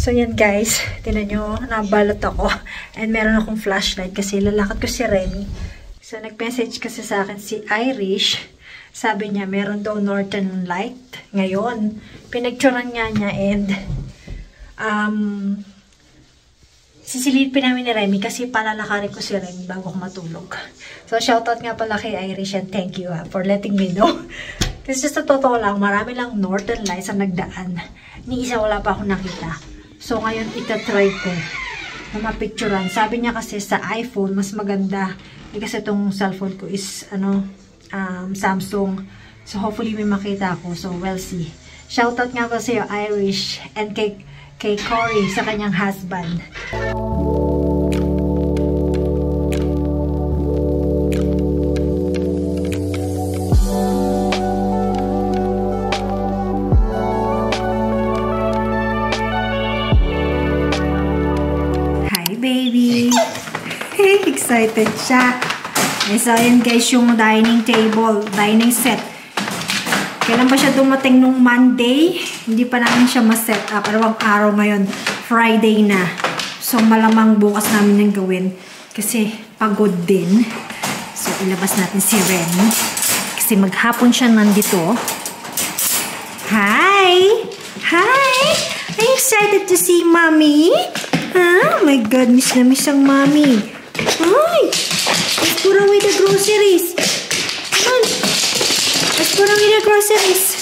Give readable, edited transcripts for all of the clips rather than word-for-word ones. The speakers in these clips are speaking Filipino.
So yan guys, tinan nyo, nabalot ako. And meron akong flashlight kasi lalakad ko si Remy. So nag-message kasi sa akin si Irish. Sabi niya, meron daw Northern Light ngayon. Pinagturan nga niya and sisilipin namin ni Remy kasi palalakarin ko si Remy bago ako matulog. So shoutout nga pala kay Irish and thank you for letting me know. Kasi sa totoo lang, marami lang Northern Lights ang nagdaan. Ni isa wala pa akong nakita. So, ngayon, itatry ko na mapicturean. Sabi niya kasi sa iPhone, mas maganda. Kasi itong cellphone ko is, Samsung. So, hopefully may makita ako. So, we'll see. Shoutout nga po sa iyo, Irish, and kay Cory, sa kanyang husband. Excited siya. So, ayan guys, yung dining table, dining set. Kailan ba siya dumating nung Monday? Hindi pa namin siya ma-set up. Arawang araw ngayon, Friday na. So, malamang bukas namin yung gawin. Kasi, pagod din. So, ilabas natin si Remy. Kasi maghapon siya nandito. Hi! Hi! Are you excited to see Mommy? Oh my God, miss na miss ang Mommy. Ay! Let's put away the groceries. Come on. Let's put away the groceries.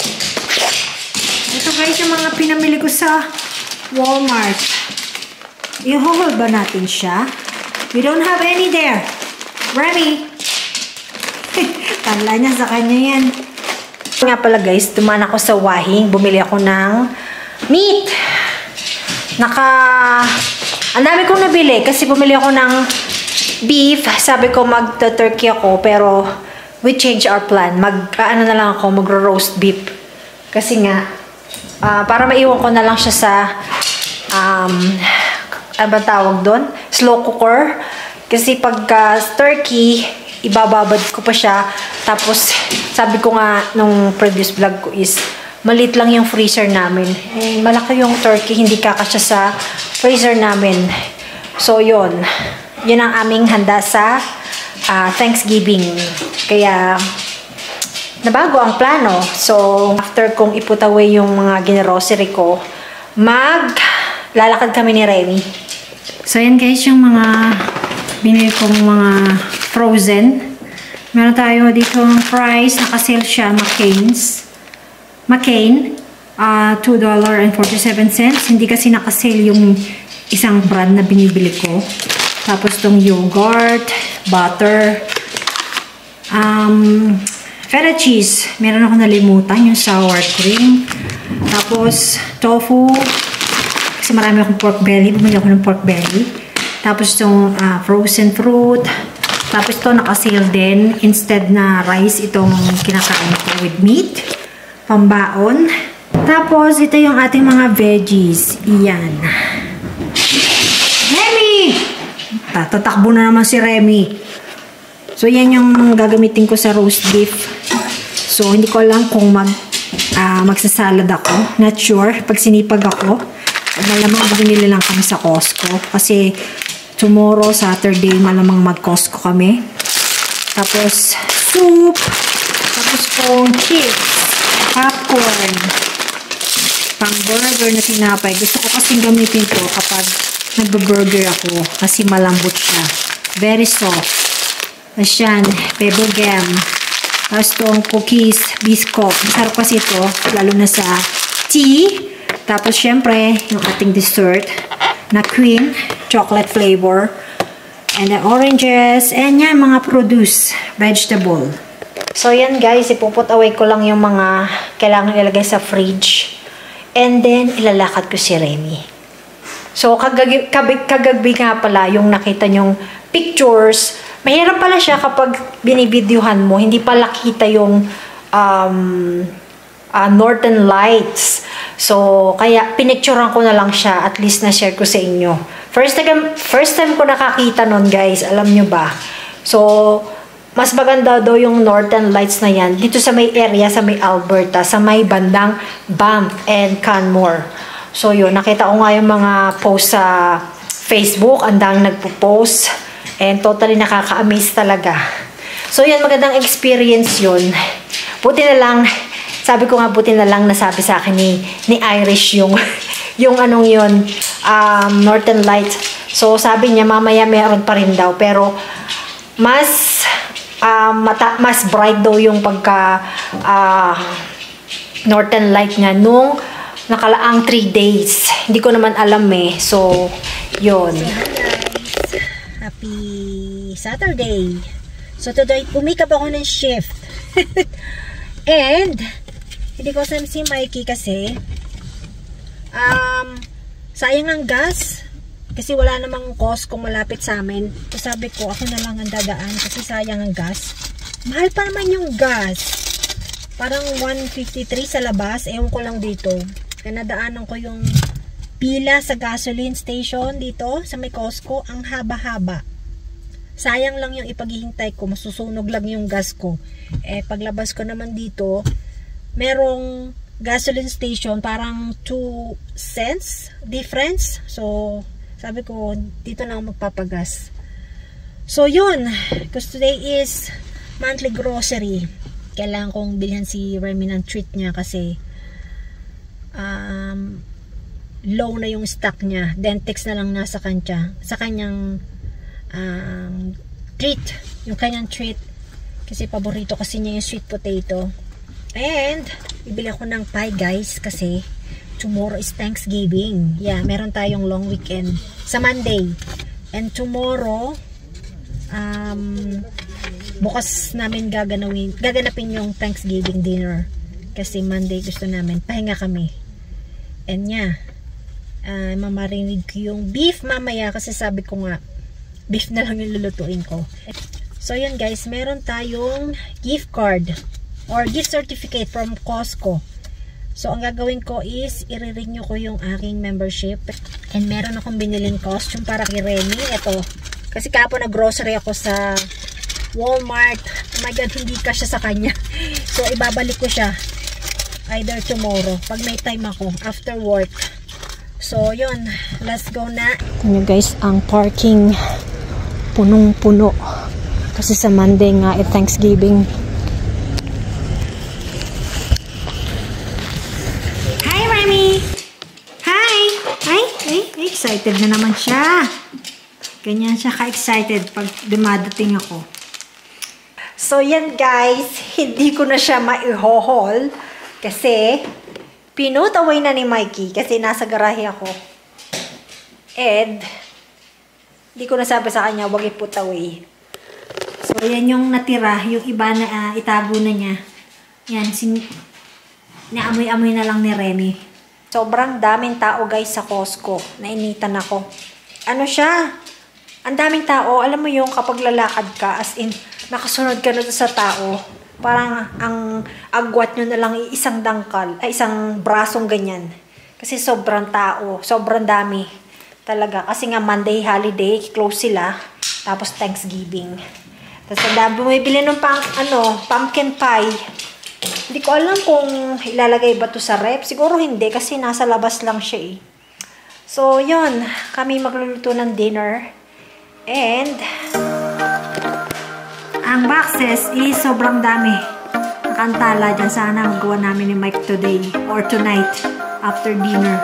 Ito guys yung mga pinamili ko sa Walmart. I-haul ba natin siya? We don't have any there. Remy. Tala niya sa kanya yan. Nga pala guys, dumaan ako sa Wahing. Bumili ako ng meat. Ang dami kong nabili kasi bumili ako ng beef. Sabi ko mag-turkey ako pero we change our plan. Ano na lang ako, magro-roast beef. Kasi nga, para maiwan ko na lang siya sa ano ba tawag doon? Slow cooker. Kasi pagka turkey, ibababad ko pa siya. Tapos, sabi ko nga nung previous vlog ko is maliit lang yung freezer namin. Eh, malaki yung turkey, hindi kakasya sa freezer namin. So, yun. Yun ang aming handa sa Thanksgiving. Kaya, nabago ang plano. So, after kong iput away yung mga ginerocery ko, lalakad kami ni Remy. So, yan guys, yung mga binili kong mga frozen. Meron tayo dito ng fries. Nakasale siya, McCain. $2.47. Hindi kasi nakasale yung isang brand na binibili ko. Tapos itong yogurt, butter, feta cheese. Meron ako nalimutan, yung sour cream. Tapos tofu. Kasi marami akong pork belly. Bumili ako ng pork belly. Tapos itong frozen fruit. Tapos ito nakasale din. Instead na rice, itong kinakain ko with meat. Pambaon. Tapos ito yung ating mga veggies. Iyan. Tatakbo na naman si Remy. So, yan yung gagamitin ko sa roast beef. So, hindi ko alam kung magsasalad ako. Not sure. Pag sinipag ako, malamang binili lang kami sa Costco. Kasi, tomorrow, Saturday, malamang mag-Costco kami. Tapos, soup. Tapos, kung chips. Popcorn. Pang-burger na tinapay. Gusto ko kasing gamitin to kapag nagbe-burger ako kasi malambot siya. Very soft. Tapos yan, pebble gum. Tapos itong cookies, biscuit. Masarap kasi ito, lalo na sa tea. Tapos syempre, yung ating dessert na cream, chocolate flavor. And the oranges. And yan, mga produce, vegetable. So yan guys, ipuput away ko lang yung mga kailangan ilagay sa fridge. And then, ilalakad ko si Remy. So, kagabi nga pala yung nakita nyong pictures. Mahirap pala siya kapag binibidyohan mo. Hindi pala kita yung Northern Lights. So, kaya pinicturean ko na lang siya. At least na-share ko sa inyo. First time ko nakakita nun guys. Alam nyo ba? So, mas maganda daw yung Northern Lights na yan. Dito sa may area, sa may Alberta. Sa may bandang Banff and Canmore. So yun, nakita ko nga yung mga post sa Facebook, ang daming nagpo-post. And totally nakaka-amaze talaga. So yun, magandang experience yun. Buti na lang, sabi ko nga buti na lang nasabi sa akin ni Irish yung, yung anong yun, Northern Lights. So sabi niya, mamaya meron pa rin daw. Pero mas bright daw yung pagka Northern Light niya nung nakalaang 3 days. Hindi ko naman alam eh. So, yun. So, hi guys. Happy Saturday. So, today, pumikap ako ng shift. And, hindi ko alam si Mikey kasi, sayang ang gas. Kasi wala namang Costco malapit sa amin. So, sabi ko, ako na lang ang dadaan kasi sayang ang gas. Mahal pa naman yung gas. Parang 153 sa labas. Ewan ko lang dito. Kaya nadaanan ko yung pila sa gasoline station dito sa may Costco. Ang haba-haba. Sayang lang yung ipaghihintay ko. Masusunog lang yung gas ko. Eh, paglabas ko naman dito, merong gasoline station. Parang 2 cents difference. So, sabi ko, dito na ako magpapagas. So, yun. Because today is monthly grocery. Kailangan kong bilhan si Remy ng treat niya kasi low na yung stock niya. Dentex na lang nasa sa kanyang treat. Yung kanyang treat. Kasi paborito kasi niya yung sweet potato. And, bibili ako ng pie guys kasi tomorrow is Thanksgiving. Yeah, meron tayong long weekend sa Monday. And tomorrow, bukas namin gaganapin yung Thanksgiving dinner. Kasi Monday gusto namin, pahinga kami. And yeah, mamarinig ko yung beef mamaya kasi sabi ko nga, beef na lang yung lulutuin ko. So yun guys, meron tayong gift card or gift certificate from Costco. So ang gagawin ko is i-renew ko yung aking membership. And meron akong biniling costume para kay Remy. Ito, kasi kapon nag-grocery ako sa Walmart. Oh my god, hindi kasya sa kanya. So ibabalik ko siya either tomorrow pag may time ako after work. So yun, let's go na. Yun guys, ang parking punong-puno kasi sa Monday nga Thanksgiving. Hi Remy! Hi! Ay, excited na naman siya. Ganyan siya ka-excited pag dumadating ako. So yan guys, hindi ko na siya maihohol kasi pinut away na ni Mikey kasi nasa garahe ako. And hindi ko nasabi sa kanya wag i-put away. So yan yung natira, yung iba na itago na niya. Yan, naamoy-amoy na lang ni Remy. Sobrang daming tao guys sa Costco. Nainitan ako. Ano siya? Ang daming tao. Alam mo yung kapag lalakad ka, as in, nakasunod ka na sa tao. Parang ang agwat nyo na lang isang dangkal, ay isang brasong ganyan. Kasi sobrang tao, sobrang dami talaga. Kasi nga Monday holiday, close sila. Tapos Thanksgiving. Tapos ang dami bumibili ng pumpkin pie. Hindi ko alam kung ilalagay ba to sa rep. Siguro hindi kasi nasa labas lang siya eh. So yun, kami magluluto ng dinner. And ang boxes is sobrang dami. Nakantala dyan. Sana magawa namin ni Mike today or tonight after dinner.